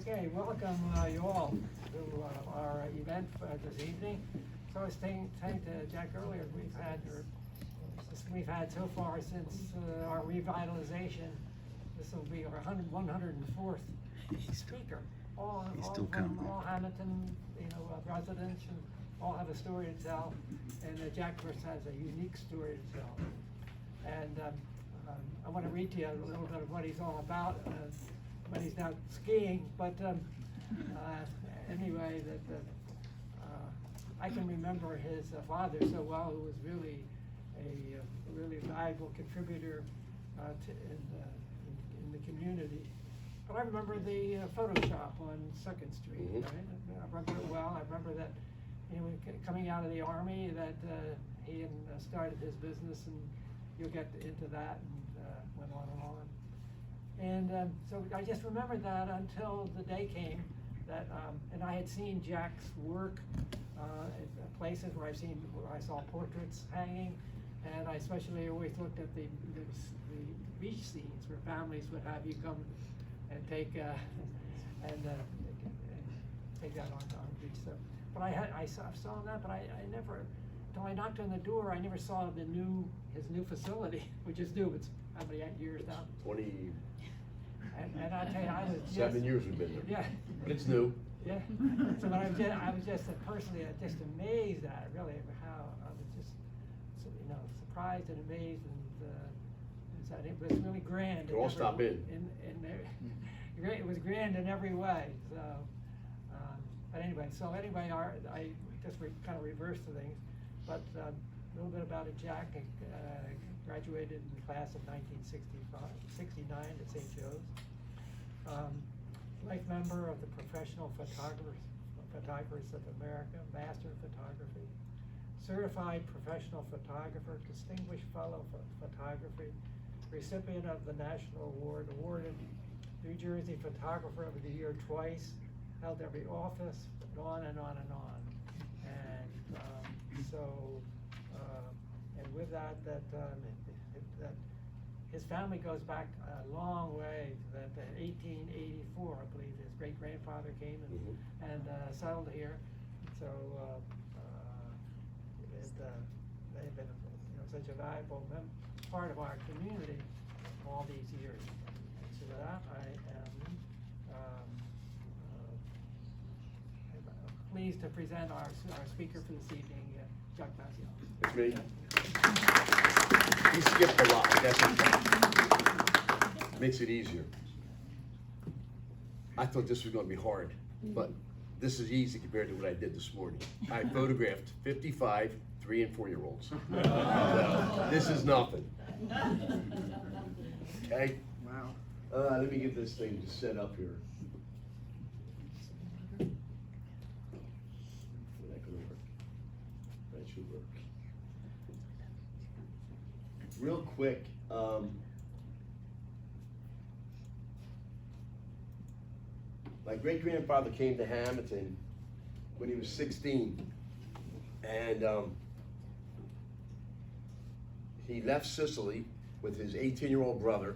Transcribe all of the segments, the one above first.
Okay, welcome you all to our event this evening. So I was saying to Jack earlier, we've had so far since our revitalization. This will be our 104th speaker. All Hamilton, residents, and all have a story to tell. And Jack, of course, has a unique story to tell. And I want to read to you a little bit of what he's all about. When he's not skiing, but anyway, I can remember his father so well, who was really a really valuable contributor in the community. But I remember the photo shop on 2nd Street. Mm-hmm. Right? I remember it well. I remember that coming out of the Army, that he started his business, and you'll get into that, and went on and on. And so I just remembered that until the day came that, and I had seen Jack's work at places where I saw portraits hanging, and I especially always looked at the beach scenes where families would have you come and take that on the beach. So, but I saw that, but I never, until I knocked on the door, I never saw his new facility, which is new. It's how many years now? 20. And I tell you, I was 7 years we've been there. Yeah. But it's new. Yeah. So I was just personally just amazed at it, really, how I was just surprised and amazed, and it was really grand. You all stop in. It was grand in every way. So, but anyway, I just kind of reversed the things, but a little bit about it. Jack graduated in the class of 1969 at St. Joe's. Life member of the Professional Photographers of America, Master of Photography, Certified Professional Photographer, Distinguished Fellow for Photography, recipient of the National Award, awarded New Jersey Photographer of the Year twice, held every office, and on and on and on. And and with that his family goes back a long way. That 1884, I believe, his great-grandfather came and settled here. So they've been such a valuable part of our community all these years. So with that, I am pleased to present our speaker for this evening, Jack Mazzeo. It's me. He skipped a lot, but that's okay. Makes it easier. I thought this was going to be hard, but this is easy compared to what I did this morning. I photographed 55 3- and 4-year-olds. So, this is nothing. Okay? Wow. Let me get this thing just set up here. That could work. That should work. Real quick, my great-grandfather came to Hamilton when he was 16, and he left Sicily with his 18-year-old brother,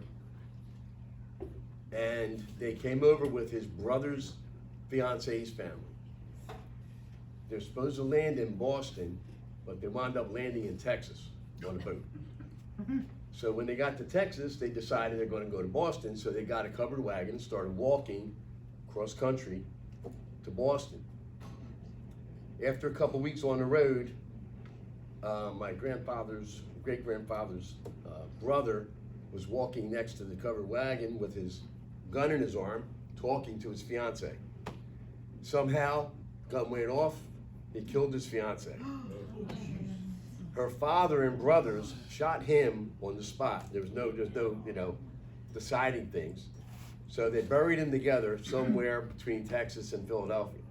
and they came over with his brother's fiance's family. They're supposed to land in Boston, but they wound up landing in Texas on a boat. So when they got to Texas, they decided they're going to go to Boston, so they got a covered wagon and started walking cross country to Boston. After a couple weeks on the road, my great-grandfather's brother was walking next to the covered wagon with his gun in his arm, talking to his fiance. Somehow, gun went off, he killed his fiance. Her father and brothers shot him on the spot. There's no, deciding things. So they buried him together somewhere between Texas and Philadelphia.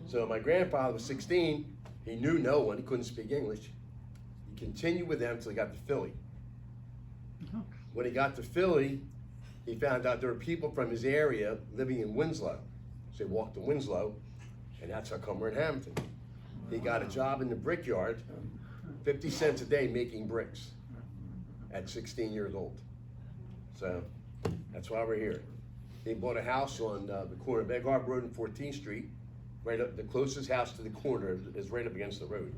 So my grandfather was 16. He knew no one. He couldn't speak English. He continued with them until he got to Philly. When he got to Philly, he found out there were people from his area living in Winslow. So he walked to Winslow, and that's how come we're in Hamilton. He got a job in the brickyard, 50 cents a day making bricks at 16 years old. So that's why we're here. He bought a house on the corner of Egg Harbor Road and 14th Street. Right up, the closest house to the corner is right up against the road.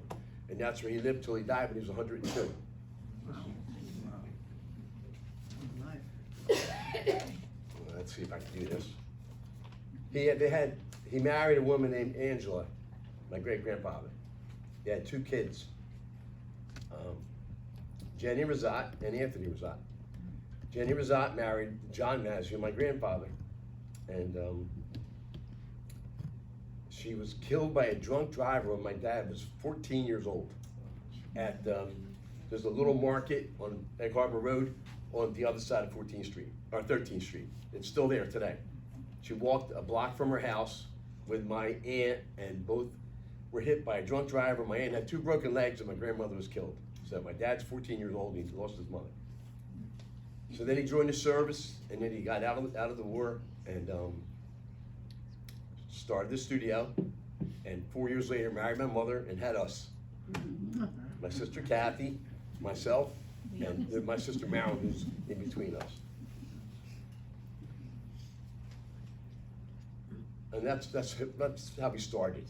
And that's where he lived till he died when he was 102. Let's see if I can do this. He married a woman named Angela, my great-grandfather. He had 2 kids, Jenny Rosat and Anthony Rosat. Jenny Rosat married John Mazzeo, my grandfather, and she was killed by a drunk driver when my dad was 14 years old. At there's a little market on Egg Harbor Road on the other side of 14th Street, or 13th Street. It's still there today. She walked a block from her house with my aunt, and both were hit by a drunk driver. My aunt had 2 broken legs, and my grandmother was killed. So my dad's 14 years old, and he lost his mother. So then he joined the service, and then he got out of the war, and started the studio, and 4 years later married my mother and had us. My sister Kathy, myself, and my sister Marilyn, who's in between us. And that's how we started.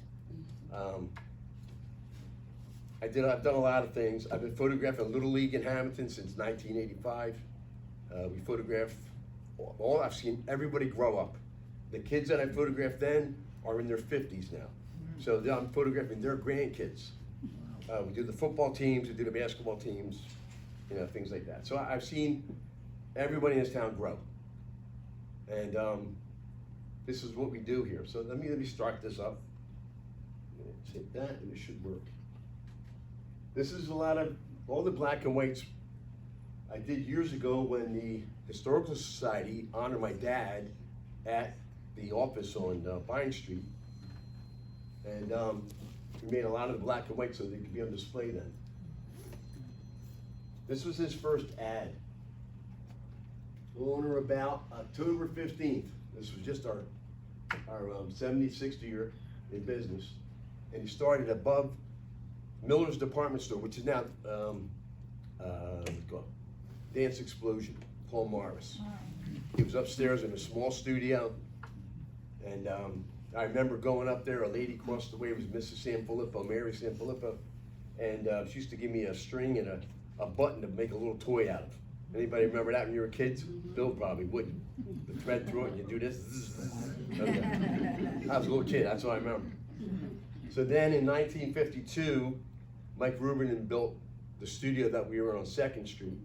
I've done a lot of things. I've been photographing Little League in Hamilton since 1985. We photograph I've seen everybody grow up. The kids that I photographed then are in their 50s now. So I'm photographing their grandkids. We do the football teams, we do the basketball teams, things like that. So I've seen everybody in this town grow. And this is what we do here. So let me start this up. Let's hit that and it should work. This is all the black and whites I did years ago when the Historical Society honored my dad at the office on Vine Street. And we made a lot of the black and white so they could be on display then. This was his first ad. On or about October 15th. This was just our 76th year in business. And he started above Miller's Department Store, which is now Dance Explosion, Paul Morris. He was upstairs in a small studio, and I remember going up there. A lady across the way was Mrs. Sanfilippo, Mary Sanfilippo, and she used to give me a string and a button to make a little toy out of. Anybody remember that when you were kids? Bill probably wouldn't. The thread through it and you do this. Okay. I was a little kid, that's what I remember. So then in 1952, Mike Rubin built the studio that we were on 2nd Street,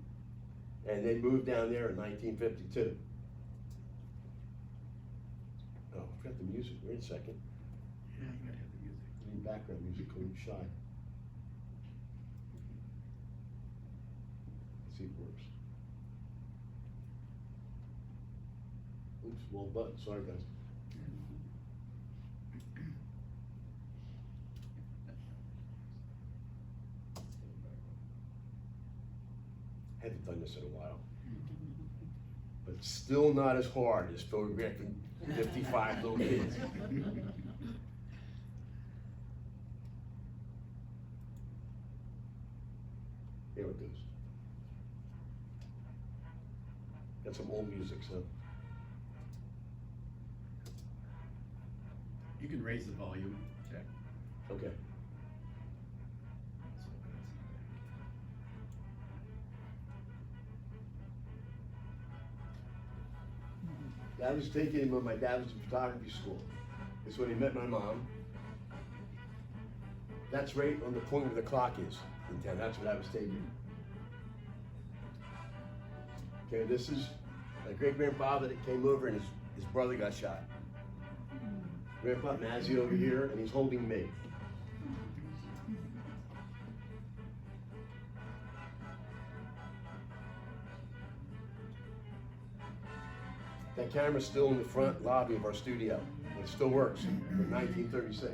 and they moved down there in 1952. Oh, I forgot the music. Wait a second. Yeah, you gotta have the music. I need background music, Cody Shy. Let's see if it works. Oops, wrong button. Sorry, guys. Haven't done this in a while. But it's still not as hard as photographing 55 little kids. Here it goes. Got some old music, so. You can raise the volume, check. Okay. I was taking him when my dad was in photography school. That's when he met my mom. That's right on the point where the clock is in town. That's what I was taking. Okay, this is my great-grandfather that came over and his brother got shot. Grandpa Mazzeo over here, and he's holding me. That camera's still in the front lobby of our studio. It still works from 1936.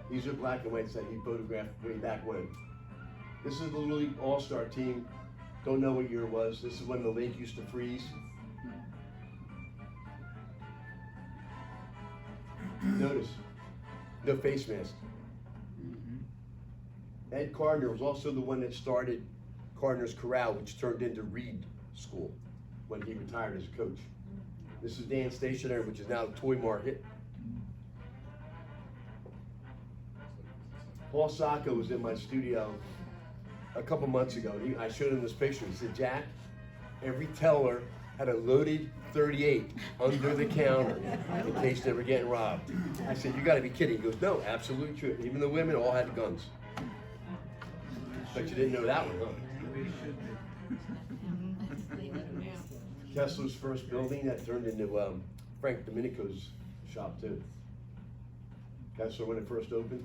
These are black and whites that he photographed way back when. This is the Little League All-Star team. Don't know what year it was. This is when the lake used to freeze. Notice, no face mask. Ed Cardner was also the one that started Cardner's Corral, which turned into Reed School when he retired as a coach. This is Dan Stationery, which is now the Toy Market. Paul Sacco was in my studio a couple months ago. I showed him this picture. He said, Jack, every teller had a loaded 38 under the counter in case they were getting robbed. I said, you gotta be kidding. He goes, no, absolutely true. Even the women all had guns. But you didn't know that one, huh? Kessler's first building that turned into Frank Domenico's shop too. Kessler when it first opened.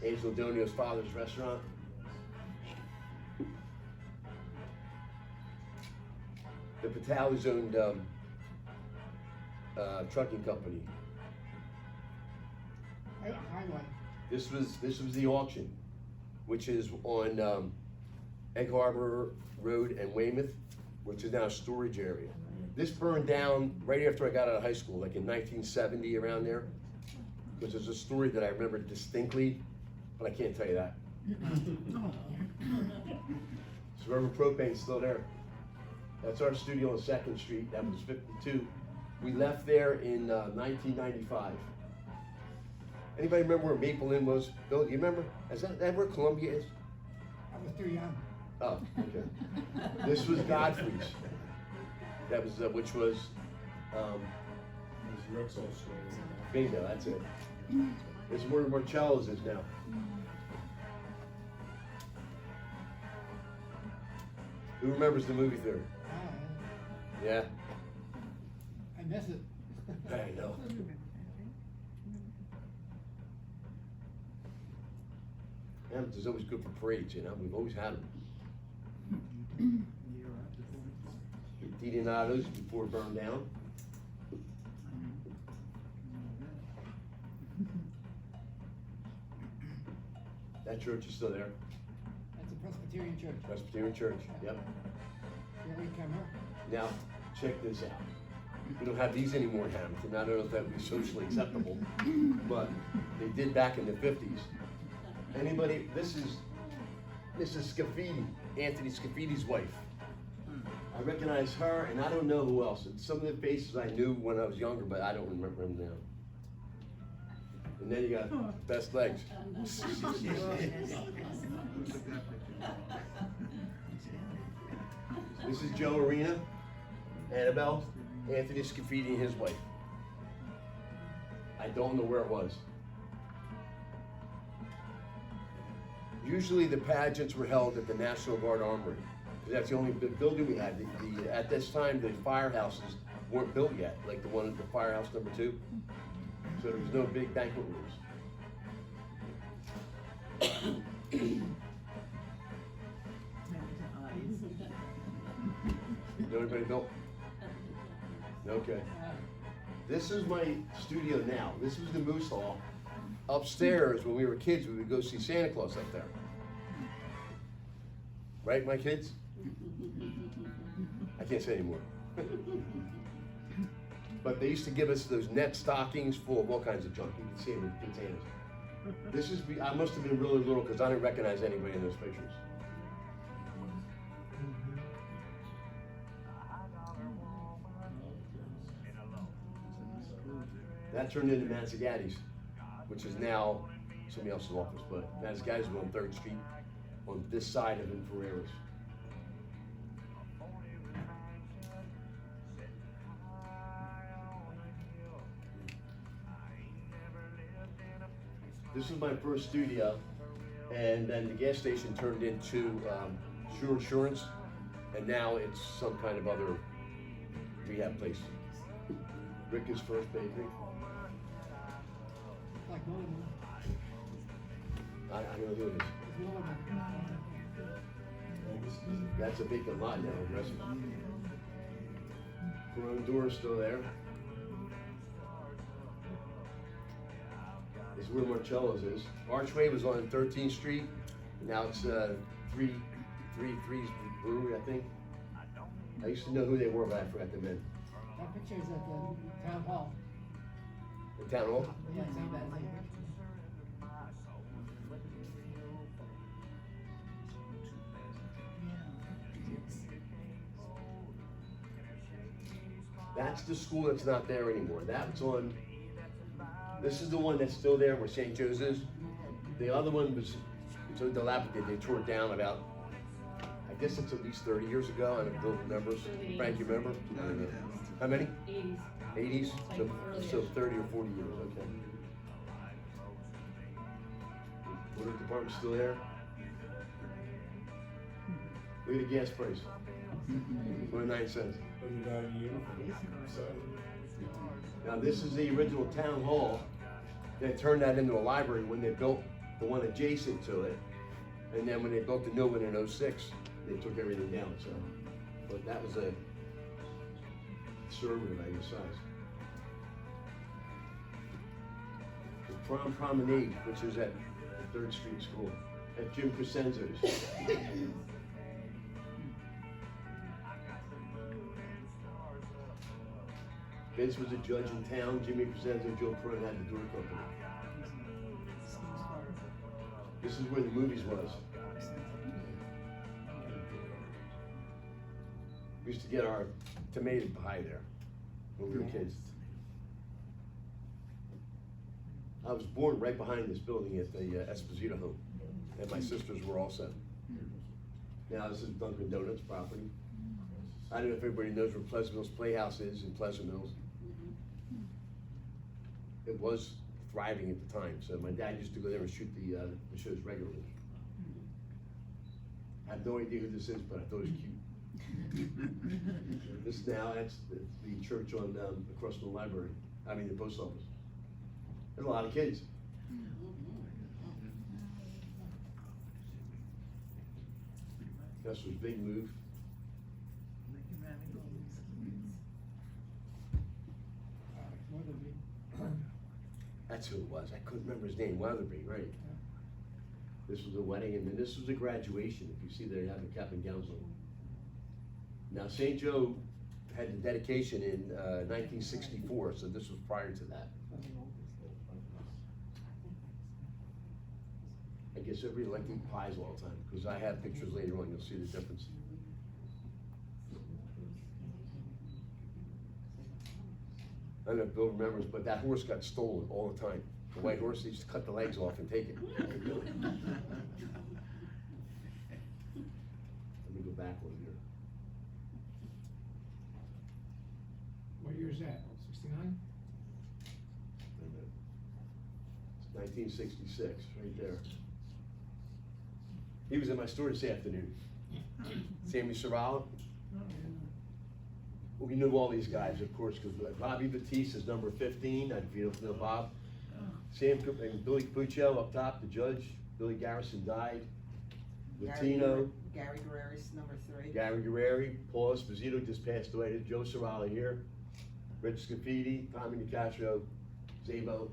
Angelo Donio's father's restaurant. The Patalis owned trucking company. This was the auction, which is on Egg Harbor Road and Weymouth, which is now a storage area. This burned down right after I got out of high school, like in 1970, around there. Because there's a story that I remember distinctly, but I can't tell you that. So River Propane's still there. That's our studio on 2nd Street. That was 52. We left there in 1995. Anybody remember where Maple Inn was? Bill, do you remember? Is that where Columbia is? I was too young. Oh, okay. This was Godfrey's. That was, which was, bingo, that's it. This is where Marcello's is now. Who remembers the movie theater? Yeah? I miss it. I know. Hamilton's always good for parades, you know, we've always had them. Didinados before it burned down. That church is still there. That's a Presbyterian church. Presbyterian church, yep. Where we come here. Now, check this out. We don't have these anymore in Hamilton. I don't know if that would be socially acceptable, but they did back in the 50s. Anybody, this is Mrs. Scafidi, Anthony Scaffidi's wife. I recognize her, and I don't know who else. And some of the faces I knew when I was younger, but I don't remember them now. And then you got best legs. This is Joe Arena, Annabelle, Anthony Scafidi and his wife. I don't know where it was. Usually the pageants were held at the National Guard Armory. That's the only big building we had. At this time, the firehouses weren't built yet, like the one at the firehouse number 2. So there was no big banquet rooms. Know anybody built? Okay. This is my studio now. This was the Moose Hall. Upstairs, when we were kids, we would go see Santa Claus up there. Right, my kids? I can't say anymore. But they used to give us those net stockings full of all kinds of junk. You can see them in containers. This is, I must have been really little because I didn't recognize anybody in those pictures. That turned into Mazzigatti's, which is now somebody else's office, but Mazzigatti's was on 3rd Street, on this side of Ferreira's. This was my first studio, and then the gas station turned into Sure Insurance, and now it's some kind of other rehab place. Ricky's First Bakery. Like Mulligan. I don't know who it is. It's Mulligan. That's a vacant lot now, aggressive. Corona Door's still there. This is where Marcello's is. Archway was on 13th Street. Now it's 333's Brewery, I think. I used to know who they were, but I forgot the name. That picture's at the town hall. The town hall? Yeah, same that same picture. That's the school that's not there anymore. That's on, this is the one that's still there where St. Joe's is. The other one was so dilapidated, they tore it down about, I guess it's at least 30 years ago. I don't know if Bill remembers. Frank, you remember? How many? 80s. 80s? So 30 or 40 years, okay. Water department still there? Look at the gas price. 29 cents. Now this is the original town hall. They turned that into a library when they built the one adjacent to it. And then when they built the new one in '06, they took everything down, so. But that was a conservative, I guess, size. The Prom Promenade, which is at the 3rd Street School, at Jim Crescenzo's. Vince was a judge in town, Jimmy Crescenzo, Joe Perrin had the door company. This is where the movies was. We used to get our tomato pie there when we were kids. I was born right behind this building at the Esposito home, and my sisters were also. Now this is Dunkin' Donuts property. I don't know if everybody knows where Pleasant Mills Playhouse is in Pleasant Mills. It was thriving at the time, so my dad used to go there and shoot the shows regularly. I have no idea who this is, but I thought it was cute. This now, that's the church on across from the library, I mean the post office. There's a lot of kids. This was big move. That's who it was. I couldn't remember his name. Weatherby, right? This was a wedding, and then this was a graduation. If you see there, you have the cap and gowns on. Now, St. Joe had the dedication in 1964, so this was prior to that. I guess everybody liked to eat pies all the time, because I have pictures later on, you'll see the difference. I don't know if Bill remembers, but that horse got stolen all the time. The white horse, they used to cut the legs off and take it. Let me go back one here. What year is that? 69? It's 1966, right there. He was in my store this afternoon. Sammy Serralo. Well, we knew all these guys, of course, because Bobby Batiste is number 15. I don't know if you know Bob. Sam and Billy Capuccio up top, the judge. Billy Garrison died. Latino. Gary Guerreri's number 3. Gary Guerreri. Paul Esposito just passed away. There's Joe Serralo here. Rich Scafidi, Tommy Nicastro, Zabo.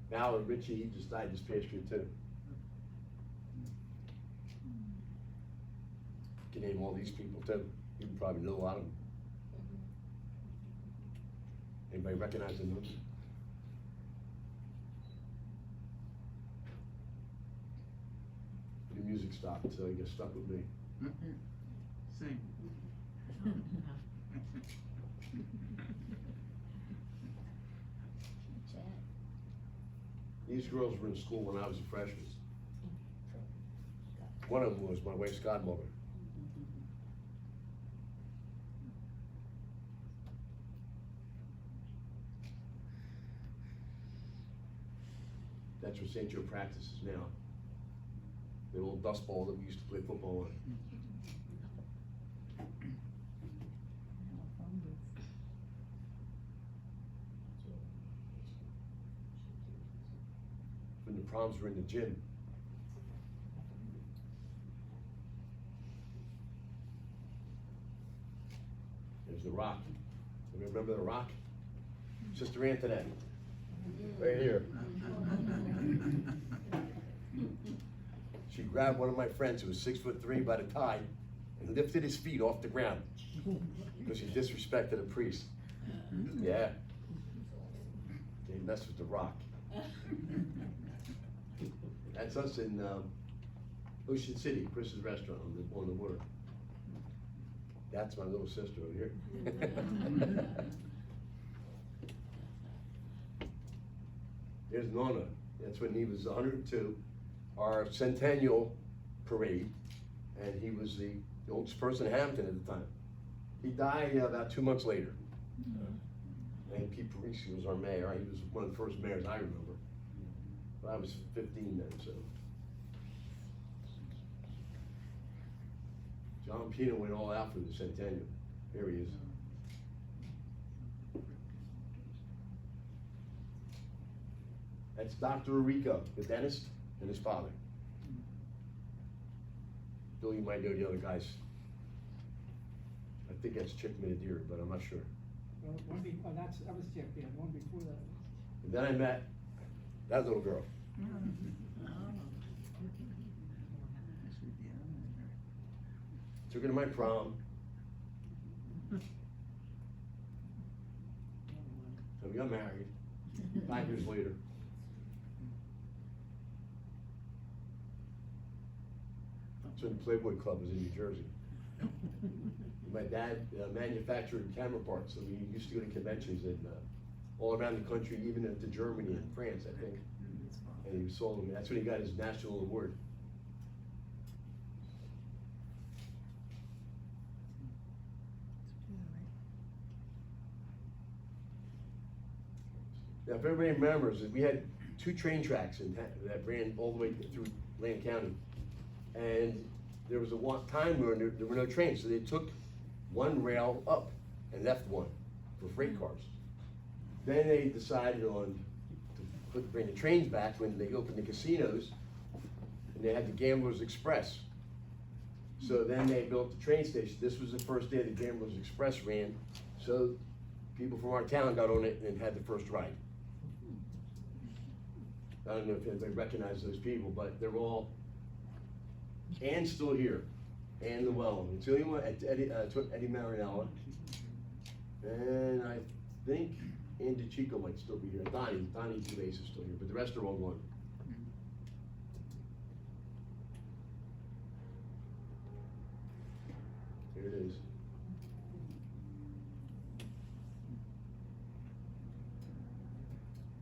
Ballard Ritchie, he just died this past year too. You can name all these people too. You probably know a lot of them. Anybody recognize the names? The music stopped, so you get stuck with me. Same. These girls were in school when I was a freshman. One of them was my wife's godmother. That's where St. Joe practices now. The old dust bowl that we used to play football on. When the proms were in the gym. There's the Rock. Remember the Rock? Sister Antoinette. Right here. She grabbed one of my friends who was 6'3" by the tie and lifted his feet off the ground because he disrespected a priest. Yeah. They messed with the Rock. That's us in Ocean City, Chris's restaurant on the water. That's my little sister over here. There's Nonna, that's when he was 102, our centennial parade, and he was the oldest person in Hampton at the time. He died about 2 months later. And Pete Parisi was our mayor. He was one of the first mayors I remember. But I was 15 then, so. John Pino went all out for the centennial. Here he is. That's Dr. Rico, the dentist, and his father. Bill, you might know the other guys. I think that's Chick Minadiri, but I'm not sure. Well, that was Jeff, yeah, one before that. And then I met that little girl. Took her to my prom. So we got married 5 years later. So the Playboy Club was in New Jersey. My dad manufactured camera parts, so we used to go to conventions in all around the country, even into Germany and France, I think. And he sold them. That's when he got his national award. Now, if everybody remembers, we had 2 train tracks that ran all the way through Lane County. And there was a time where there were no trains, so they took one rail up and left one for freight cars. Then they decided to bring the trains back when they opened the casinos, and they had the Gamblers Express. So then they built the train station. This was the first day the Gamblers Express ran, so people from our town got on it and had the first ride. I don't know if anybody recognizes those people, but they're all, and still here, and Llewellyn. It's the only one, Eddie Marinella, and I think Andy Chico might still be here. Donnie Duvase is still here, but the rest are all gone. Here it is.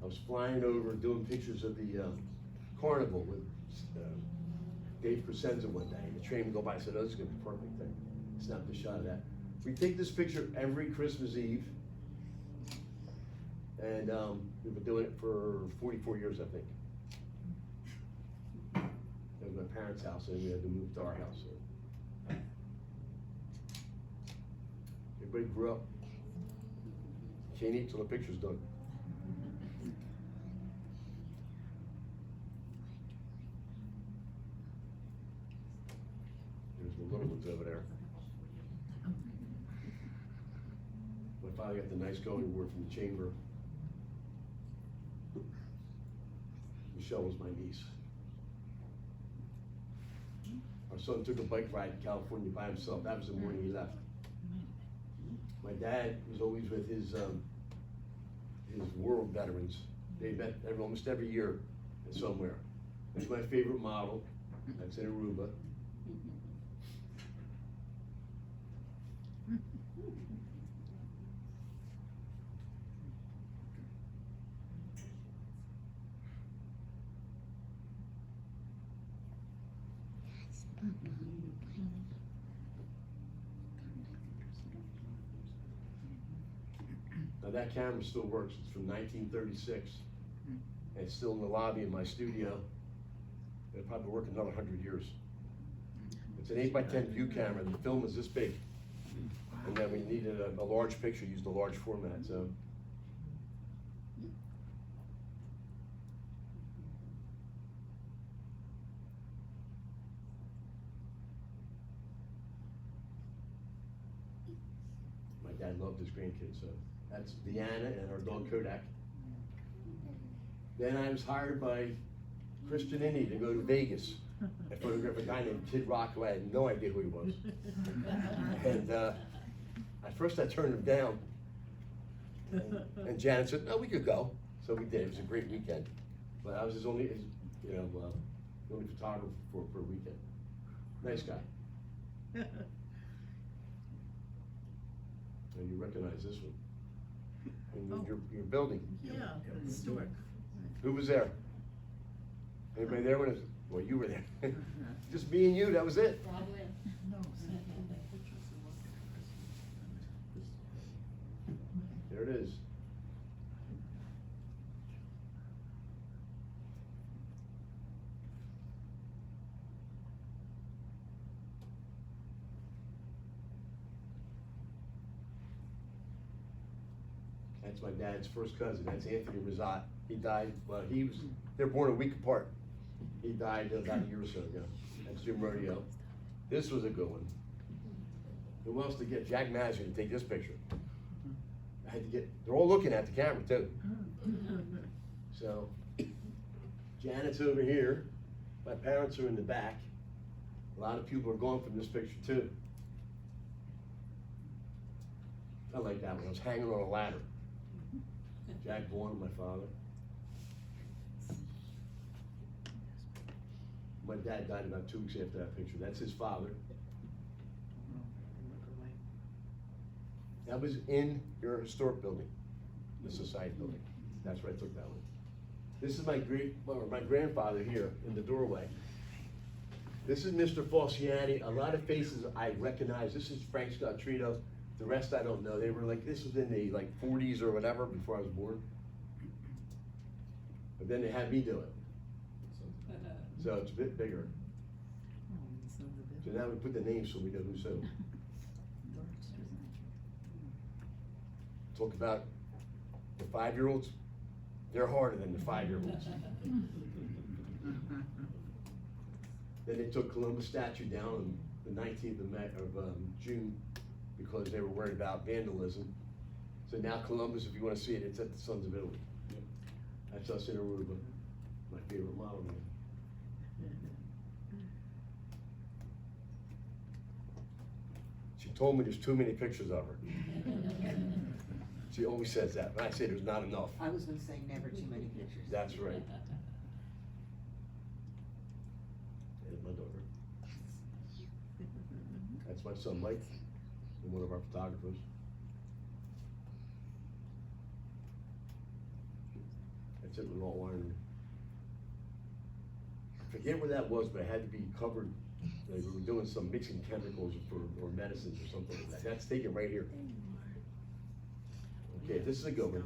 I was flying over doing pictures of the carnival with Dave Crescenzo one day, and the train would go by. I said, "Oh, this is gonna be perfect." Then snapped a shot of that. We take this picture every Christmas Eve, and we've been doing it for 44 years, I think. That was my parents' house, and we had to move to our house. So. Everybody grew up. Can't eat till the picture's done. There's the little ones over there. My father got the nice going award from the chamber. Michelle was my niece. Our son took a bike ride to California by himself. That was the morning he left. My dad was always with his world veterans. They met almost every year somewhere. That's my favorite model. That's in Aruba. Now that camera still works. It's from 1936. And it's still in the lobby of my studio. It'll probably work another 100 years. It's an 8x10 view camera. The film is this big. And then we needed a large picture, used a large format, so. My dad loved his grandkids, so. That's Deanna and our dog Kodak. Then I was hired by Christian Indy to go to Vegas and photograph a guy named Kid Rock, who I had no idea who he was. And at first I turned him down. And Janet said, "No, we could go." So we did. It was a great weekend. But I was his only photographer for a weekend. Nice guy. And you recognize this one. And your building. Yeah, historic. Who was there? Anybody there when it was, well, you were there. Just me and you, that was it. Probably. There it is. That's my dad's first cousin, that's Anthony Razat. He died, well, they're born a week apart. He died about a year or so ago. That's Jim Rodeo. This was a good one. Who wants to get Jack Mazzeo to take this picture? I had to get, they're all looking at the camera too. So, Janet's over here. My parents are in the back. A lot of people are gone from this picture too. I like that one, I was hanging on a ladder. Jack Bourne, my father. My dad died about 2 weeks after that picture. That's his father. That was in your historic building, the society building. That's where I took that one. This is my grandfather here in the doorway. This is Mr. Falciani. A lot of faces I recognize. This is Frank Scottrito. The rest I don't know. They were like, this was in the 40s or whatever before I was born. But then they had me do it. So it's a bit bigger. So now we put the names so we know who's who. Talk about the 5-year-olds. They're harder than the 5-year-olds. Then they took Columbus statue down on the 19th of June because they were worried about vandalism. So now Columbus, if you want to see it, it's at the Sons of Italy. That's us in Aruba, my favorite model man. She told me there's too many pictures of her. She always says that, but I say there's not enough. I was gonna say never too many pictures. That's right. There's my daughter. That's my son Mike, and one of our photographers. That's it with all winery. I forget where that was, but it had to be covered. They were doing some mixing chemicals or medicines or something like that. That's taken right here. Okay, this is a good one.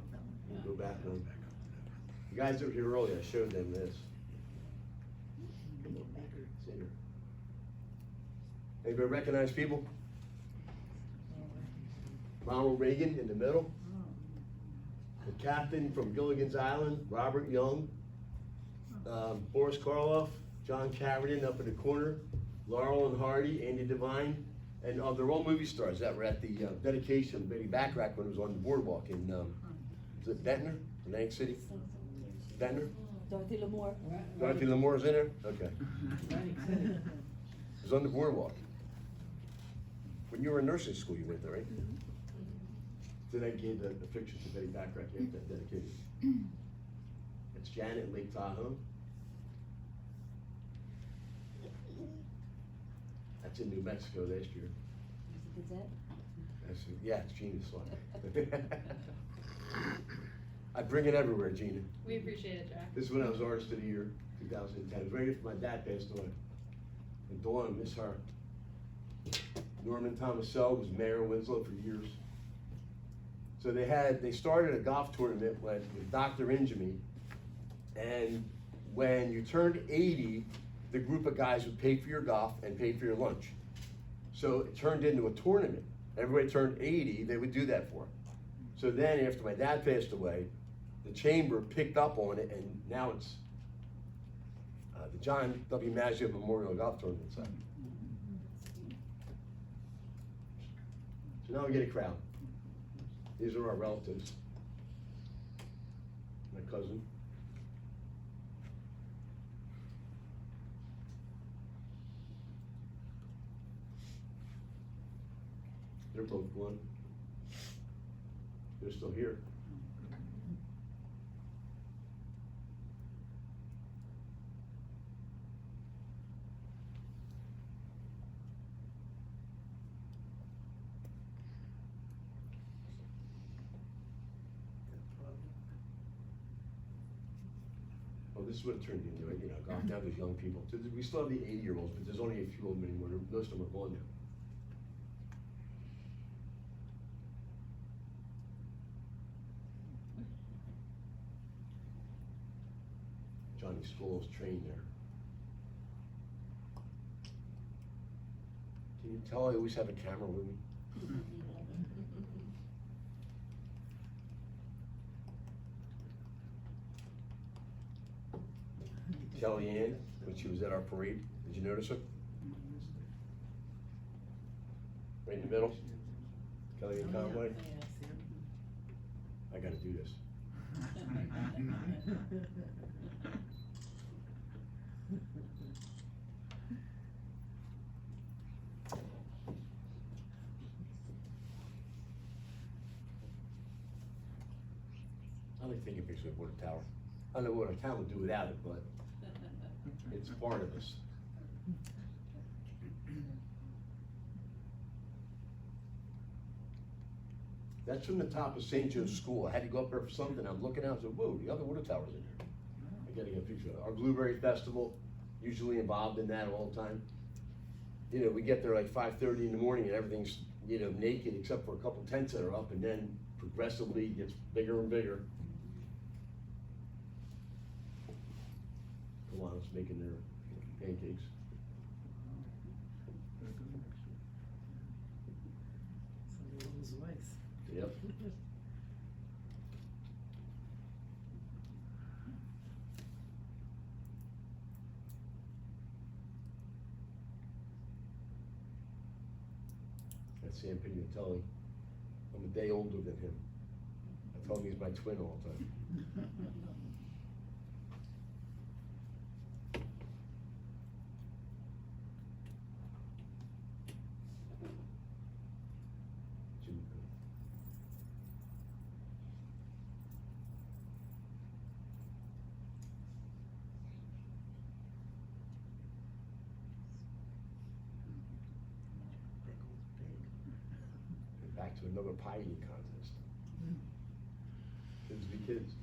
We'll go back one. You guys that were here earlier, I showed them this. Sit here. Anybody recognize people? Ronald Reagan in the middle. The captain from Gilligan's Island, Robert Young. Boris Karloff, John Carradine up in the corner. Laurel and Hardy, Andy Devine. And they're all movie stars that were at the dedication of Betty Backrack when it was on the boardwalk in, is it Ventnor, Atlantic City? Ventnor? Dorothy L'Amour. Dorothy L'Amour's in there? Okay. It was on the boardwalk. When you were in nursing school, you went there, right? Then I gave the pictures to Betty Backrack after that dedication. It's Janet in Lake Tahoe. That's in New Mexico last year. Is that? Yeah, it's Gina's one. I bring it everywhere, Gina. We appreciate it, Jack. This is when I was Artist of the Year, 2010. It was right after my dad passed away. And Dawn, miss her. Norman Tomasello was mayor of Winslow for years. So they started a golf tournament with Dr. Injami. And when you turned 80, the group of guys would pay for your golf and pay for your lunch. So it turned into a tournament. Everybody turned 80, they would do that for. So then after my dad passed away, the chamber picked up on it, and now it's the John W. Mazzeo Memorial Golf Tournament. So now we get a crowd. These are our relatives. My cousin. They're both gone. They're still here. Well, this is what it turned into, you know, got down those young people. We still have the 80-year-olds, but there's only a few of them anymore. Most of them are gone now. Johnny Scholes trained there. Can you tell I always have a camera with me? Kelly Ann, when she was at our parade, did you notice her? Right in the middle? Kelly Ann Conway? I gotta do this. I like taking pictures of water tower. I don't know what a town would do without it, but it's part of us. That's from the top of St. Joe's School. I had to go up there for something. I'm looking out and said, whoa, the other water tower's in there. I gotta get a picture of it. Our Blueberry Festival, usually involved in that all the time. You know, we get there like 5:30 in the morning and everything's, you know, naked except for a couple tents that are up, and then progressively it gets bigger and bigger. Kiwanis making their pancakes. Yep. That's Sam Pignatelli. I'm a day older than him. I tell him he's my twin all the time. Back to another pie eating contest. Kids be kids.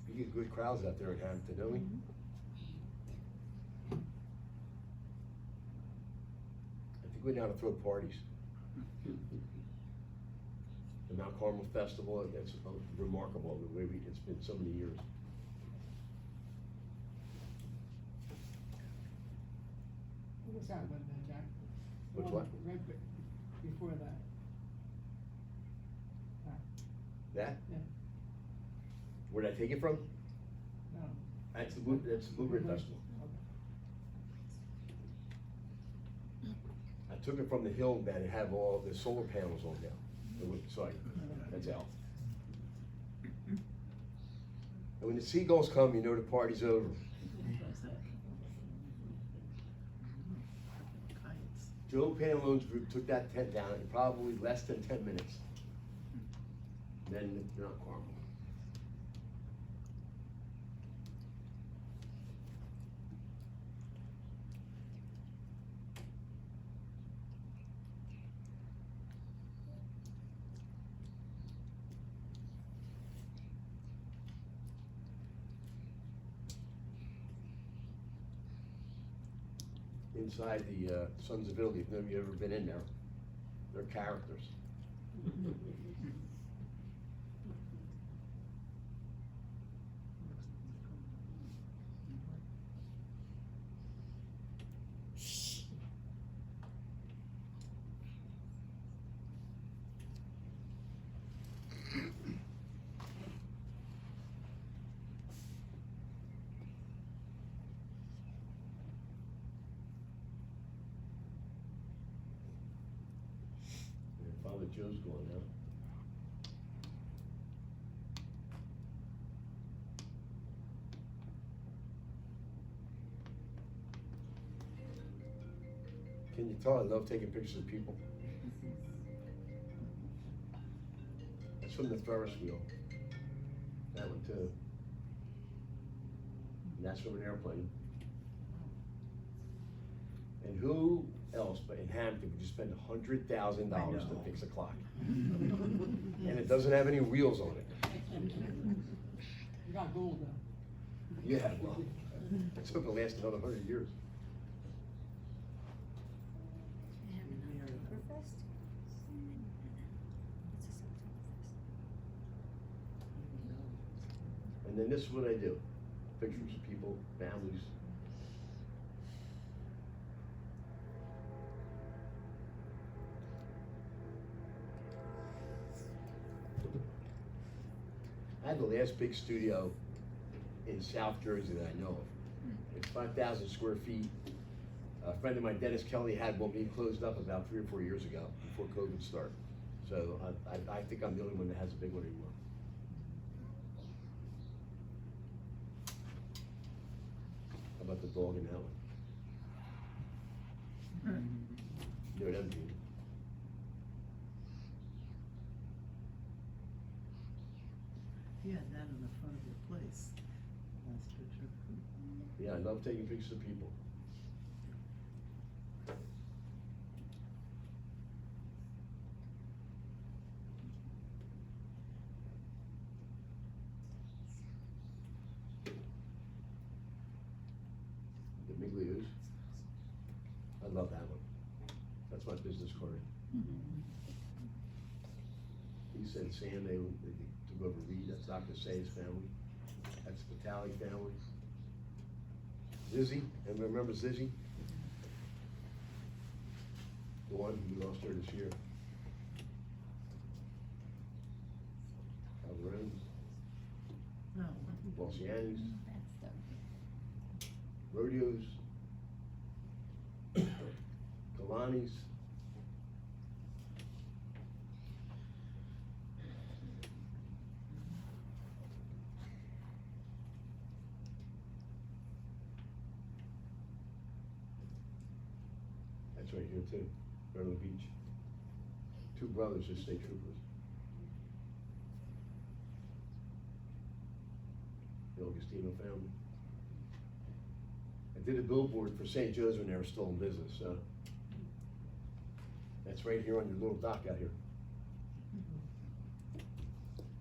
You get good crowds out there in Hampton, don't we? We know how to throw parties. The Mount Carmel Festival, that's remarkable, the way it's been so many years. What was that one then, Jack? Which One one? Right before that. That? Yeah. Where'd I take it from? No. That's the Blueberry Festival. I took it from the hill that had all the solar panels on down. Sorry, that's out. And when the seagulls come, you know the party's over. Joe Panalone's group took that tent down in probably less than 10 minutes. Then they're not Carmel. Inside the Sons of Italy, if you've ever been in there, they're characters. Father Joe's going now. Can you tell I love taking pictures of people? That's from the Ferris wheel. That one too. And that's from an airplane. And who else but in Hampton would you spend $100,000 to fix a clock? And it doesn't have any wheels on it. You got gold though. Yeah, well, let's hope it lasts another 100 years. And then this is what I do. Pictures of people, families. I had the last big studio in South Jersey that I know of. It's 5,000 square feet. A friend of mine, Dennis Kelly, had one being closed up about 3 or 4 years ago before COVID started. So I think I'm the only one that has a big one anymore. How about the dog in that one? You know what I'm doing? Yeah, that in the front of your place. Last picture. Yeah, I love taking pictures of people. The Miglios. I love that one. That's my business card. He said Sam, they took over Reed, that's Dr. Say's family. That's the Vitale family. Zizzy, everybody remember Zizzy? The one who lost her this year. Calderon, No. Bossianis, Rodeos, Kalani's. That's right here too, right on the beach. Two brothers are state troopers. The Augustino family. I did a billboard for St. Joe's when they were still in business, so. That's right here on your little dock out here.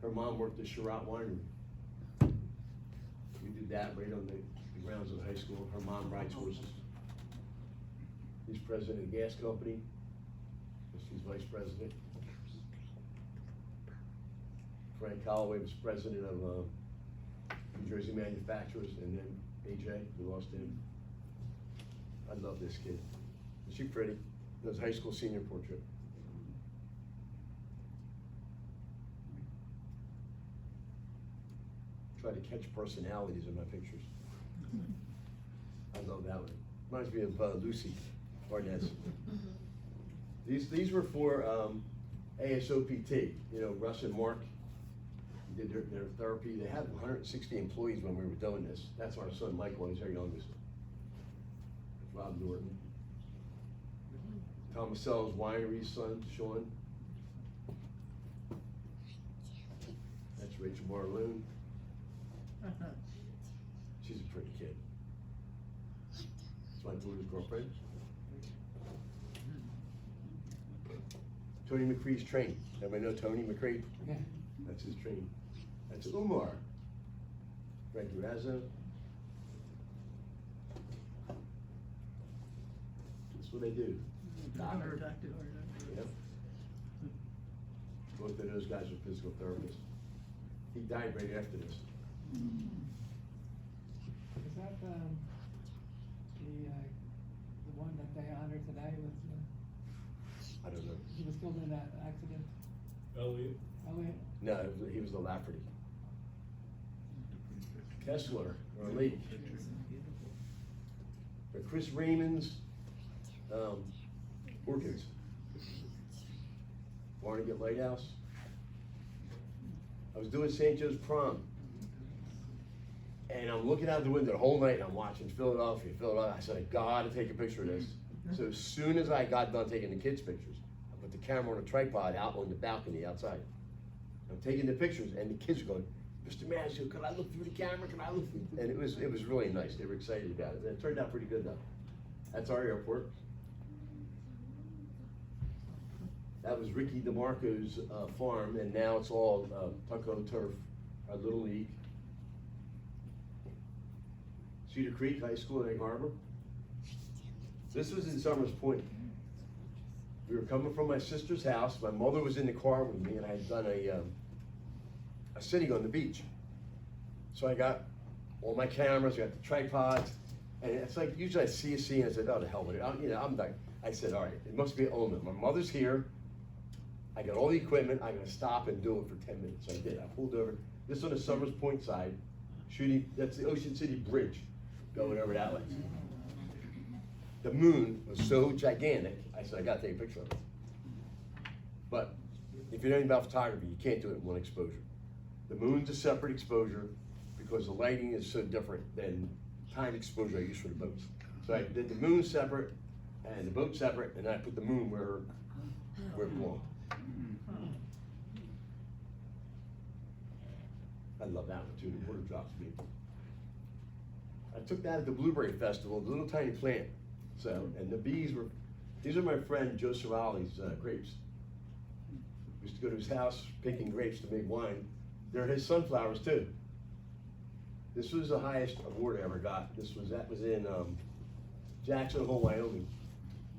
Her mom worked at Sherratt Winery. We did that right on the grounds of the high school. Her mom rides horses. He's president of the gas company. She's vice president. Frank Calloway was president of New Jersey Manufacturers, and then AJ, we lost him. I love this kid. Is she pretty? That was a high school senior portrait. Try to catch personalities in my pictures. I love that one. Reminds me of Lucy Barnes. These were for ASOPT. You know, Russ and Mark did their therapy. They had 160 employees when we were doing this. That's our son Michael, he's our youngest. Rob Norton. Thomas Sells Winery's son, Sean. That's Rachel Marloon. She's a pretty kid. That's my daughter's girlfriend. Tony McCree's train. Everybody know Tony McCree? Yeah. That's his train. That's Umar. Frankie Razzo. That's what they do. Doctor. Yep. Both of those guys are physical therapists. He died right after this. Is that the one that they honored today was, I don't know. he was killed in that accident? Elliot. Elliot? No, he was the Lafferty. Kessler, or Lee. For Chris Raymond's orchids. Barnegat Lighthouse. I was doing St. Joe's prom. And I'm looking out the window the whole night and I'm watching Philadelphia. I said, I gotta take a picture of this. So as soon as I got done taking the kids' pictures, I put the camera on a tripod out on the balcony outside. I'm taking the pictures and the kids are going, Mr. Mazzeo, can I look through the camera? Can I look through? And it was really nice. They were excited about it. And it turned out pretty good though. That's our airport. That was Ricky DeMarco's farm, and now it's all Tucko Turf, our little league. Cedar Creek High School in Egg Harbor. This was in Summers Point. We were coming from my sister's house. My mother was in the car with me, and I had done a sitting on the beach. So I got all my cameras, I got the tripods, and it's like, usually I see a scene, I said, oh, the hell with it. I'm done. I said, all right, it must be an omen. My mother's here. I got all the equipment. I'm gonna stop and do it for 10 minutes. So I did. I pulled over. This is on the Summers Point side, shooting. That's the Ocean City Bridge, going over that way. The moon was so gigantic. I said, I gotta take a picture of it. But if you know anything about photography, you can't do it in one exposure. The moon's a separate exposure because the lighting is so different than time exposure I use for the boats. So I did the moon separate and the boat separate, and then I put the moon where it belonged. I love that one too, the water drops me. I took that at the Blueberry Festival, the little tiny plant. So, and the bees were, these are my friend Joe Sorali's grapes. We used to go to his house picking grapes to make wine. They're his sunflowers too. This was the highest award I ever got. That was in Jackson Hole, Wyoming.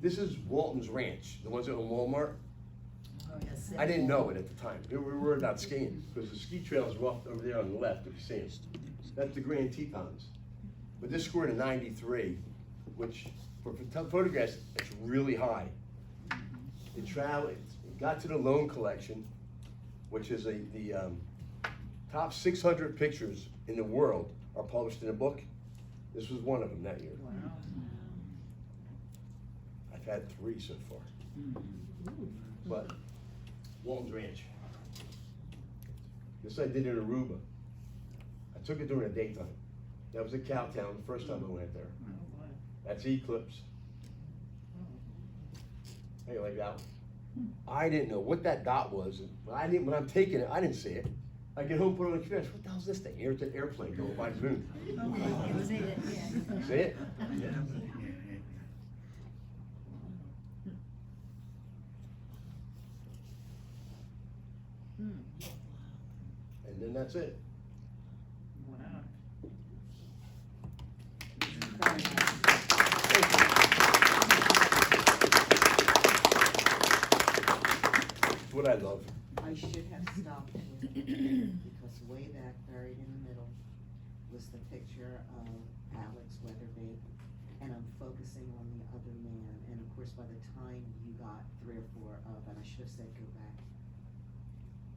This is Walton's Ranch, the ones that own Walmart. Oh, yes. I didn't know it at the time. We were worried about skiing because the ski trails were off over there on the left, if you see it. That's the Grand Tetons. But this scored a 93, which for photographs, it's really high. It got to the Loan Collection, which is the top 600 pictures in the world are published in a book. This was one of them that year. Wow. I've had 3 so far. But Walton's Ranch. This I did in Aruba. I took it during the daytime. That was at Cowtown, the first time I went there. Oh, wow. That's Eclipse. Hey, like that one. I didn't know what that dot was. When I'm taking it, I didn't see it. I get home, put it on the computer. What the hell's this thing? Here it's an airplane going by the moon. Oh, was it? Yeah. See it? And then that's it. Wow. It's what I love. I should have stopped because way back buried in the middle was the picture of Alex Weatherby, and I'm focusing on the other man, and of course by the time you got 3 or 4 of, and I should have said go back,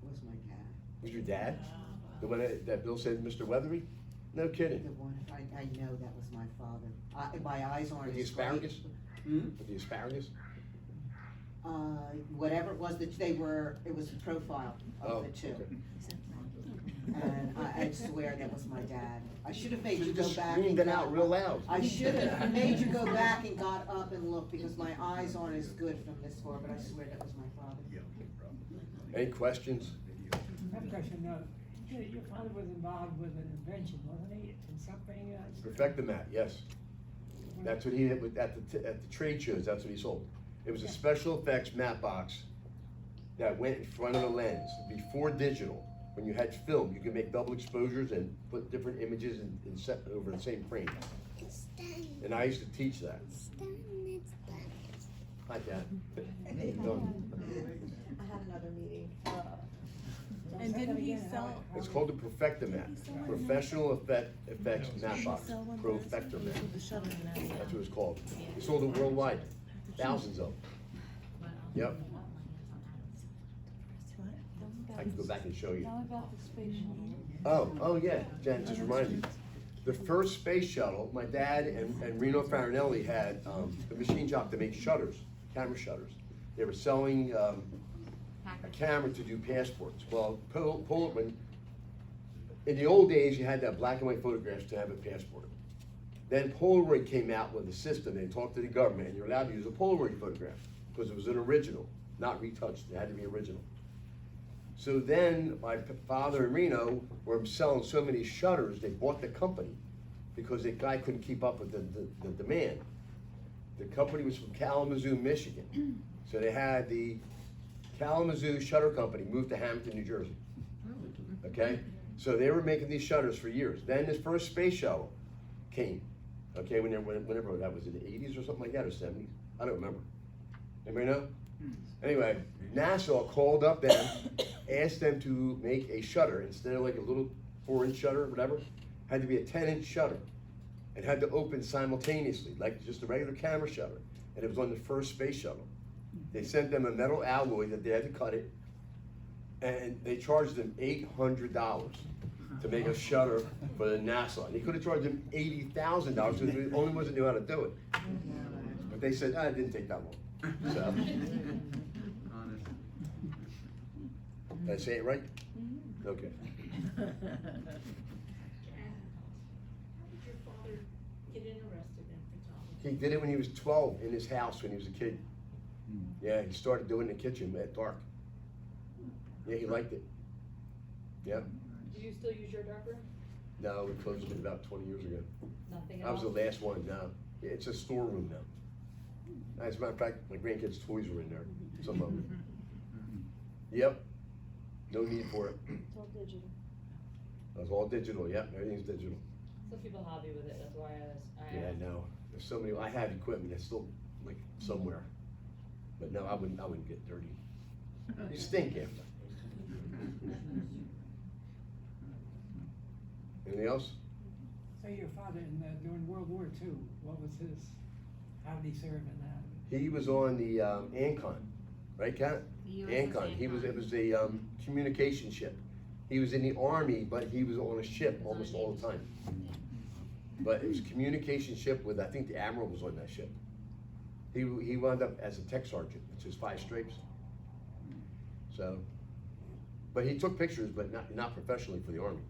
was my dad. Was your dad? The one that Bill said, Mr. Weatherby? No kidding. The one, I know that was my father. My eyes aren't With the as bright. asparagus? With the asparagus? Whatever it was that it was a profile of the two. Okay. And I swear that was my dad. I should have made you You go just back screamed and it out real loud. I should have made you go back and got up and looked because my eyes aren't as good from this far, but I swear that was my father. Any questions? I have a question. Your father was involved with an invention, wasn't he, in something? Perfectomat, yes. That's what he did at the trade shows, that's what he sold. It was a special effects matte box that went in front of the lens. Before digital, when you had film, you could make double exposures and put different images and set over the same frame. And I used to teach that. Hi, Dad. I had another meeting. And didn't he sell? It's called the Perfectomat, Professional Effects Matte Box, Profectomat. That's what it's called. He sold it worldwide, thousands of them. Yep. I can go back and show you. Tell me about the space shuttle. Oh yeah, Jen, just reminded me. The first space shuttle, my dad and Reno Farinelli had a machine shop to make shutters, camera shutters. They were selling a camera to do passports. Well, Pullman, in the old days, you had to have black and white photographs to have a passport. Then Polaroid came out with a system. They talked to the government, and you're allowed to use a Polaroid photograph because it was an original, not retouched. It had to be original. So then my father and Reno were selling so many shutters, they bought the company because the guy couldn't keep up with the demand. The company was from Kalamazoo, Michigan. So they had the Kalamazoo Shutter Company moved to Hamilton, New Jersey. Okay? So they were making these shutters for years. Then this first space shuttle came. Okay, whenever that was in the 80s or something like that, or 70s. I don't remember. Anybody know? Anyway, NASA called up them, asked them to make a shutter instead of like a little 4-inch shutter or whatever. Had to be a 10-inch shutter. It had to open simultaneously, like just a regular camera shutter. And it was on the first space shuttle. They sent them a metal alloy that they had to cut it, and they charged them $800 to make a shutter for the NASA. And they could have charged them $80,000 because they're the only ones that knew how to do it. But they said, it didn't take that long. So, did I say it right? Okay. How did your father get interested in photography? He did it when he was 12 in his house when he was a kid. Yeah, he started doing it in the kitchen at dark. Yeah, he liked it. Yeah. Do you still use your darkroom? No, we closed it about 20 years ago. Nothing I was else? the last one, no. It's a storeroom now. As a matter of fact, my grandkids' toys were in there, some of them. Yep, no need for it. It's all digital. It was all digital, yep, everything's digital. Some people hobby with it, that's why I Yeah, no, there's so many, I have equipment that's still like somewhere. But no, I wouldn't get dirty. You stink after. Anything else? So your father, during World War II, what was his, how did he serve in that? He was on the Ancon, right, Kat? USS Ancon. It was a communication ship. He was in the Army, but he was on a ship almost all the time. But it was a communication ship with, I think the Admiral was on that ship. He wound up as a tech sergeant, which is 5 stripes. So, but he took pictures, but not professionally for the Army.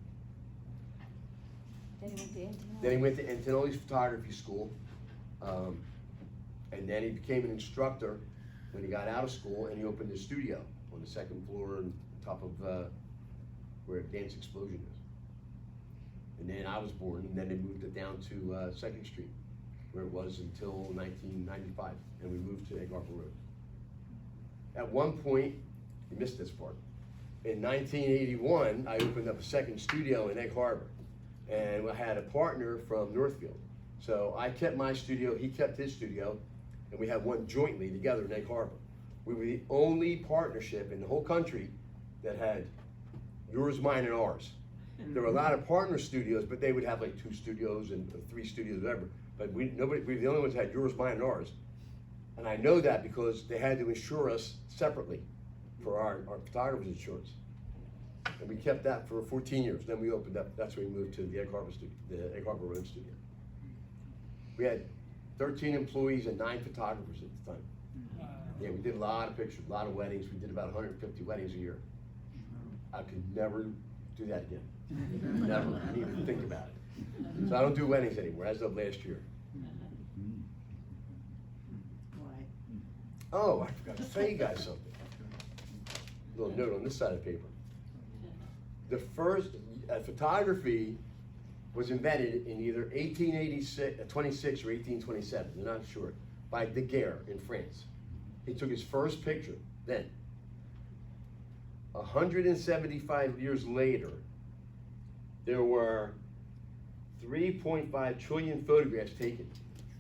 Then he went to Antonelli. Then he went to Antonelli's photography school, and then he became an instructor when he got out of school, and he opened his studio on the 2nd floor on top of where Dance Explosion is. And then I was born, and then they moved it down to 2nd Street, where it was until 1995, and we moved to Egg Harbor Road. At one point, you missed this part, in 1981, I opened up a 2nd studio in Egg Harbor, and I had a partner from Northfield. So I kept my studio, he kept his studio, and we had one jointly together in Egg Harbor. We were the only partnership in the whole country that had yours, mine, and ours. There were a lot of partner studios, but they would have like 2 studios and 3 studios, whatever. But we were the only ones that had yours, mine, and ours. And I know that because they had to insure us separately for our photographer's insurance. And we kept that for 14 years. Then we opened up, that's when we moved to the Egg Harbor Road studio. We had 13 employees and 9 photographers at the time. Yeah, we did a lot of pictures, a lot of weddings. We did about 150 weddings a year. I could never do that again. Never, even think about it. So I don't do weddings anymore, as of last year. Why? Oh, I forgot to tell you guys something. Little note on this side of the paper. The first photography was invented in either 1826 or 1827, they're not sure, by Daguerre in France. He took his first picture then. 175 years later, there were 3.5 trillion photographs taken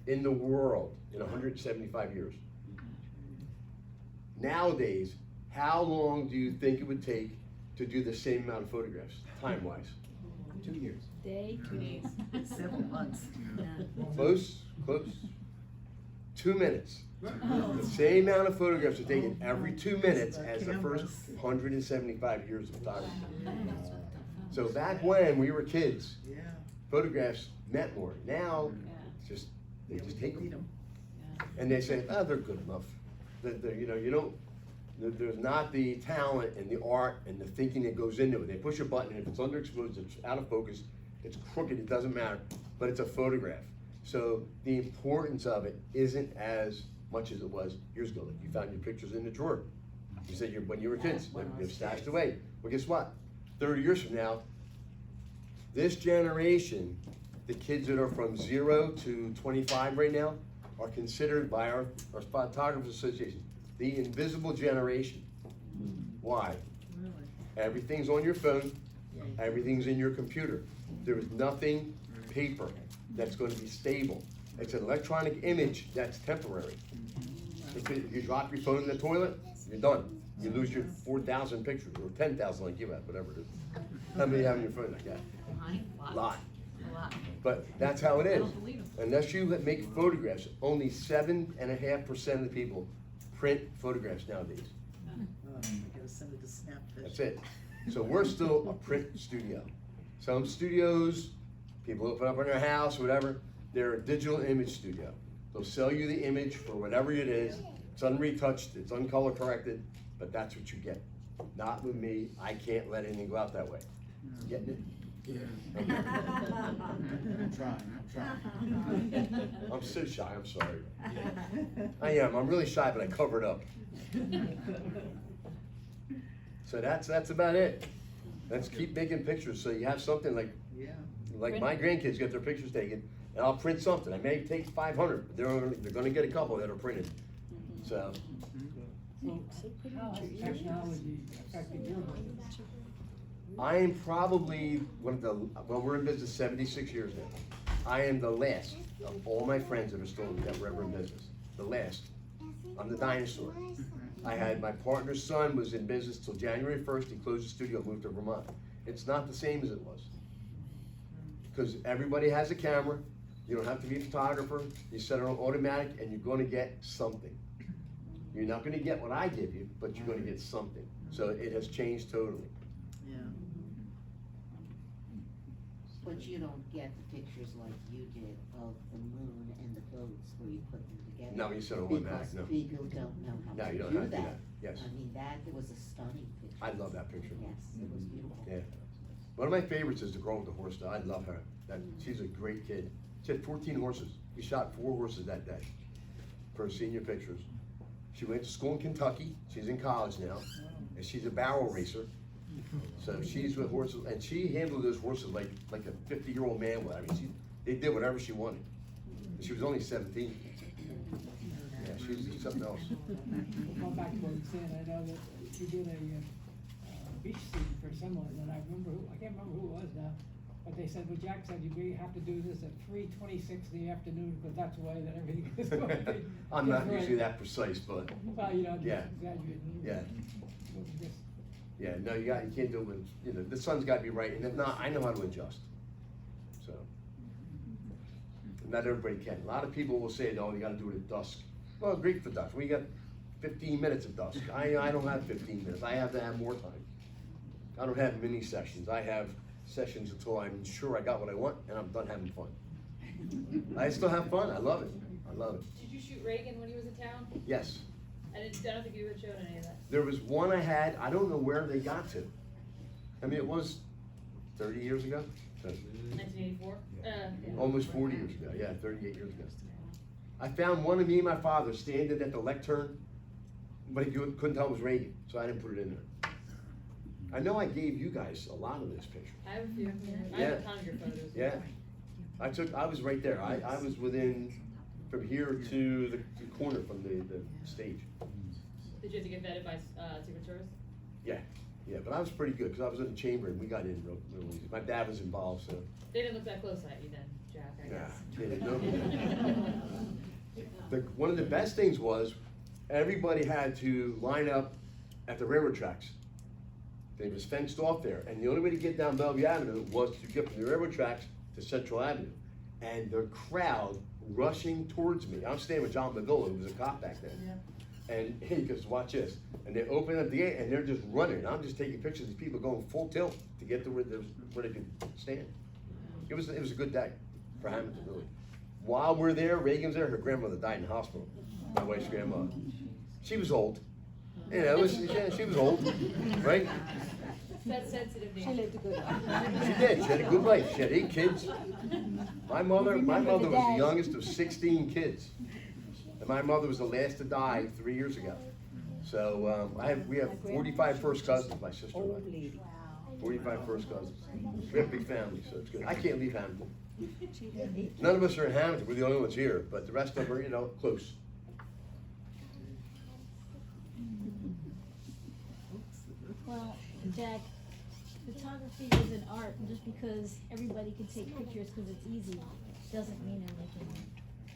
in the world in 175 years. Nowadays, how long do you think it would take to do the same amount of photographs, time-wise? 2 years. Day, 2 days. Several months. Close, close. 2 minutes. The same amount of photographs are taken every 2 minutes as the first 175 years of photography. So back when we were kids, Yeah. photographs meant more. Now, they just take Read them. 'em. And they say, they're good enough. There's not the talent and the art and the thinking that goes into it. They push a button, and if it's underexposed, it's out of focus, it's crooked, it doesn't matter, but it's a photograph. So the importance of it isn't as much as it was years ago. Like you found your pictures in the drawer. You said when you were kids, When I they're was stashed kids. away. Well, guess what? 30 years from now, this generation, the kids that are from 0 to 25 right now, are considered by our Photographers Association the invisible generation. Why? Really? Everything's on your phone, everything's in your computer. There is nothing paper that's going to be stable. It's an electronic image that's temporary. If you drop your phone in the toilet, you're done. You lose your 4,000 pictures, or 10,000 like you have, whatever it is. How many have on your phone like that? Lot. But that's how it is. Unless you make photographs, only 7.5% of the people print photographs nowadays. I gotta send it to Snapfish. That's it. So we're still a print studio. Some studios, people open up in their house, whatever, they're a digital image studio. They'll sell you the image for whatever it is. It's unretouched, it's uncolor corrected, but that's what you get. Not with me, I can't let anything go out that way. Getting it? I'm trying. I'm so shy, I'm sorry. I am, I'm really shy, but I cover it up. So that's about it. Let's keep making pictures, so you have something like Yeah. my grandkids get their pictures taken, and I'll print something. I may take 500, but they're gonna get a couple that are printed. So, So, how has technology affected your business? I am probably well, we're in business 76 years now. I am the last of all my friends that were ever in business. The last. I'm the dinosaur. I had my partner's son was in business till January 1st. He closed the studio, moved to Vermont. It's not the same as it was. Because everybody has a camera. You don't have to be a photographer. You set it on automatic and you're gonna get something. You're not gonna get what I give you, but you're gonna get something. So it has changed totally. Yeah. But you don't get the pictures like you did of the moon and the boats where you put them together. No, you said automatic, Because no. people don't know how No, to you don't do have to do that. that, yes. I mean, that was a stunning picture. I love that picture. Yes, it was beautiful. Yeah. One of my favorites is the girl with the horse. I love her. She's a great kid. She had 14 horses. We shot 4 horses that day for her senior pictures. She went to school in Kentucky. She's in college now, and she's a barrel racer. So she's with horses, and she handled those horses like a 50-year-old man would. I mean, they did whatever she wanted. And she was only 17. Yeah, she was something else. Going back to what you said, I know that you did a beach scene for someone, and I can't remember who it was now, but they said, well, Jack said you have to do this at 3:26 in the afternoon, because that's the way that everything is going to be. I'm not Just right. usually that precise, but Well, you know, just Yeah. exaggerate. Yeah. Just- yeah, no, you can't do it when, the sun's gotta be right, and if not, I know how to adjust. So. Not everybody can. A lot of people will say, no, you gotta do it at dusk. Well, great for dusk. We got 15 minutes at dusk. I don't have 15 minutes. I have to have more time. I don't have mini sessions. I have sessions until I'm sure I got what I want and I'm done having fun. I still have fun. I love it. I love it. Did you shoot Reagan when he was in town? Yes. I don't think you had shown any of that. There was one I had, I don't know where they got to. I mean, it was 30 years ago. So, 1984? Yeah. almost 40 years ago. Yeah, 38 years ago. I found one of me and my father standing at the lectern, but he couldn't tell it was Reagan, so I didn't put it in there. I know I gave you guys a lot of this picture. I have a few. I Yeah. have a ton of your photos. Yeah. I was right there. I was within, from here to the corner from the stage. Did you have to get vetted by Secret Service? Yeah, but I was pretty good, because I was in the chamber and we got in real easy. My dad was involved, so. They didn't look that close at you then, Jack, I Yeah, guess. they didn't know. One of the best things was, everybody had to line up at the railroad tracks. They was fenced off there, and the only way to get down Bellevue Avenue was to get from the railroad tracks to Central Avenue. And the crowd rushing towards me. I'm standing with John McGull, who was a cop back then. And he goes, watch this. And they open up the gate, and they're just running. I'm just taking pictures of these people going full tilt to get to where they could stand. It was a good day for Hamilton, really. While we're there, Reagan's there, her grandmother died in the hospital, my wife's grandmother. She was old. You know, she was old, right? That's sensitive, She Dan. lived a good life. She did, she had a good life, she had 8 kids. My mother was the youngest of 16 kids. And my mother was the last to die 3 years ago. So, we have 45 first cousins, my sister and I. lady. 45 first cousins. We have a big family, so it's good. I can't leave Hamilton. None of us are in Hamilton, we're the only ones here, but the rest of them are, you know, close. Well, Jack, photography is an art, and just because everybody can take pictures because it's easy, doesn't mean they're making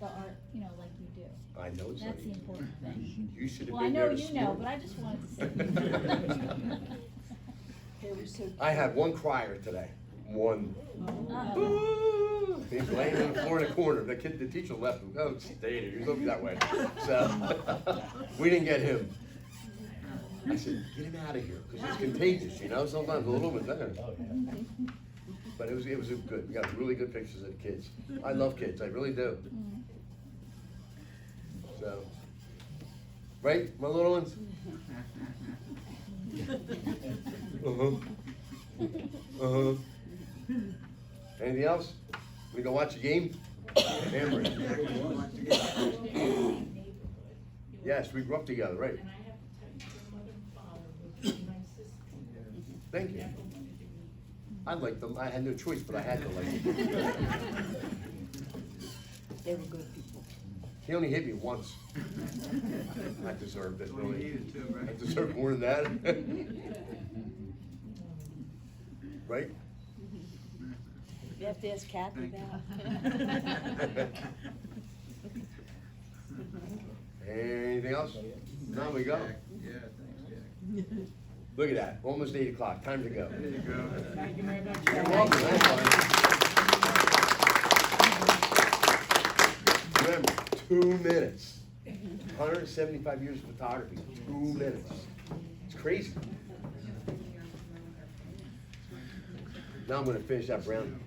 the art, you know, like you do. I know it's not That's the easy. important thing. You should have Well, I been know there to you know, support. but I just wanted to say. They were so. I had one crier today, one. Uh-oh. He's laying on the floor in a corner, the teacher left him, oh, stay there, you're looking that way. So, we didn't get him. I said, get him out of here, because it's contagious, you know, sometimes a little bit better. But it was a good, we got really good pictures of the kids. I love kids, I really do. So, right, my little ones? Uh-huh. Anything else? We go watch a game? Amber? Yes, we grew up together, right? And I have to tell you, your mother and father were very nice sisters. Thank you. Never wanted to be. I liked them, I had no choice, but I had to like them. They were good people. He only hit me once. I deserved it, That's what he really. needed too, right? I deserved more than that. Right? You have to ask Kathy now. Anything else? No, we go. Yeah, thanks, Jack. Look at that, almost 8 o'clock, time to go. There you go. Thank you very much. You're Jack. welcome, that's fine. Remember, 2 minutes. 175 years of photography, 2 minutes. It's crazy. Now I'm gonna finish that brown.